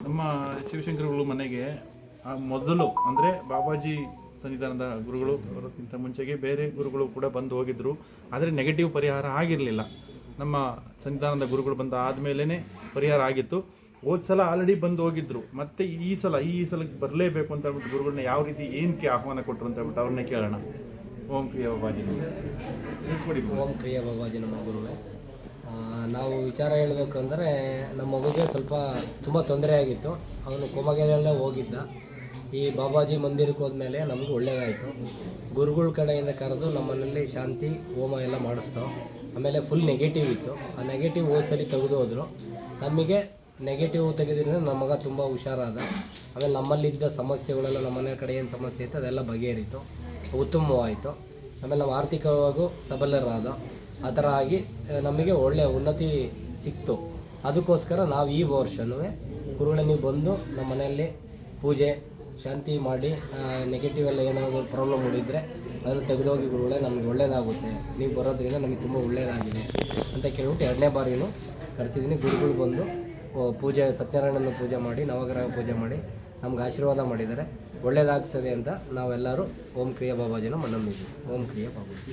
ನಮ್ಮ ಶಿವಶಂಕರಗಳು ಮನೆಗೆ ಮೊದಲು ಅಂದರೆ ಬಾಬಾಜಿ ಸನ್ನಿಧಾನದ ಗುರುಗಳು ಬರೋಕ್ಕಿಂತ ಮುಂಚೆಗೆ ಬೇರೆ ಗುರುಗಳು ಕೂಡ ಬಂದು ಹೋಗಿದ್ದರು. ಆದರೆ ನೆಗೆಟಿವ್ ಪರಿಹಾರ ಆಗಿರಲಿಲ್ಲ. ನಮ್ಮ ಸನ್ನಿಧಾನದ ಗುರುಗಳು ಬಂದ ಆದಮೇಲೆ ಪರಿಹಾರ ಆಗಿತ್ತು. ಹೋದ ಸಲ ಆಲ್ರೆಡಿ ಬಂದು ಹೋಗಿದ್ದರು. ಮತ್ತು ಈ ಸಲಕ್ಕೆ ಬರಲೇಬೇಕು ಅಂತ ಹೇಳ್ಬಿಟ್ಟು ಗುರುಗಳನ್ನ ಯಾವ ರೀತಿ ಏನಕ್ಕೆ ಆಹ್ವಾನ ಕೊಟ್ಟರು ಅಂತ ಹೇಳ್ಬಿಟ್ಟು ಅವ್ರನ್ನೇ ಕೇಳೋಣ. ಓಂ ಕ್ರಿಯಾ ಬಾಬಾಜಿ ತಿಳಿಸ್ಕೊಡಿ. ಓಂ ಕ್ರಿಯಾ ಬಾಬಾಜಿ ನಮ್ಮ ಗುರುವೇ. ನಾವು ವಿಚಾರ ಹೇಳಬೇಕಂದ್ರೆ ನಮ್ಮ ಮಗುಗೆ ಸ್ವಲ್ಪ ತುಂಬ ತೊಂದರೆ ಆಗಿತ್ತು. ಅವನು ಕೋಮಗೆರೆಯಲ್ಲೇ ಹೋಗಿದ್ದ. ಈ ಬಾಬಾಜಿ ಮಂದಿರಕ್ಕೆ ಹೋದ್ಮೇಲೆ ನಮಗೂ ಒಳ್ಳೆಯದಾಯಿತು. ಗುರುಗಳ ಕಡೆಯಿಂದ ಕರೆದು ನಮ್ಮನೇಲಿ ಶಾಂತಿ ಹೋಮ ಎಲ್ಲ ಮಾಡಿಸ್ತಾವೆ. ಆಮೇಲೆ ಫುಲ್ ನೆಗೆಟಿವ್ ಇತ್ತು. ಆ ನೆಗೆಟಿವ್ ಹೋದ್ಸಲಿ ತೆಗೆದು ಹೋದರು. ನಮಗೆ ನೆಗೆಟಿವ್ ತೆಗೆದ್ರಿಂದ ನಮ್ಮ ಮಗ ತುಂಬ ಹುಷಾರಾದ. ಆಮೇಲೆ ನಮ್ಮಲ್ಲಿದ್ದ ಸಮಸ್ಯೆಗಳೆಲ್ಲ ನಮ್ಮ ಮನೆ ಕಡೆ ಏನು ಸಮಸ್ಯೆ ಇತ್ತು ಅದೆಲ್ಲ ಬಗೆಹರಿತು, ಉತ್ತಮವಾಯಿತು. ಆಮೇಲೆ ನಾವು ಆರ್ಥಿಕವಾಗೂ ಸಬಲರಾದ. ಆ ಥರ ಆಗಿ ನಮಗೆ ಒಳ್ಳೆಯ ಉನ್ನತಿ ಸಿಕ್ತು. ಅದಕ್ಕೋಸ್ಕರ ನಾವು ಈ ವರ್ಷವೂ ಗುರುಗಳೇ ನೀವು ಬಂದು ನಮ್ಮ ಮನೆಯಲ್ಲಿ ಪೂಜೆ ಶಾಂತಿ ಮಾಡಿ ನೆಗೆಟಿವ್ ಎಲ್ಲ ಏನಾದರೂ ಪ್ರಾಬ್ಲಮ್ ಉಳಿದ್ರೆ ಅದನ್ನು ತೆಗೆದೋಗಿ ಗುರುಗಳೇ ನಮಗೆ ಒಳ್ಳೆಯದಾಗುತ್ತೆ, ನೀವು ಬರೋದ್ರಿಂದ ನಮಗೆ ತುಂಬ ಒಳ್ಳೆಯದಾಗಿದೆ ಅಂತ ಕೇಳ್ಬಿಟ್ಟು 2ನೇ ಬಾರಿನೂ ಕರೆಸಿದ್ದೀನಿ. ಗುರುಗಳು ಬಂದು ಪೂಜೆ ಸತ್ಯನಾರಾಯಣನ ಪೂಜೆ ಮಾಡಿ ನವಗ್ರಹ ಪೂಜೆ ಮಾಡಿ ನಮ್ಗೆ ಆಶೀರ್ವಾದ ಮಾಡಿದ್ದಾರೆ. ಒಳ್ಳೆಯದಾಗ್ತದೆ ಅಂತ ನಾವೆಲ್ಲರೂ ಓಂ ಕ್ರಿಯಾ ಬಾಬಾಜಿನ ನಂಬಿದ್ದೀವಿ. ಓಂ ಕ್ರಿಯಾ ಬಾಬಾಜಿ.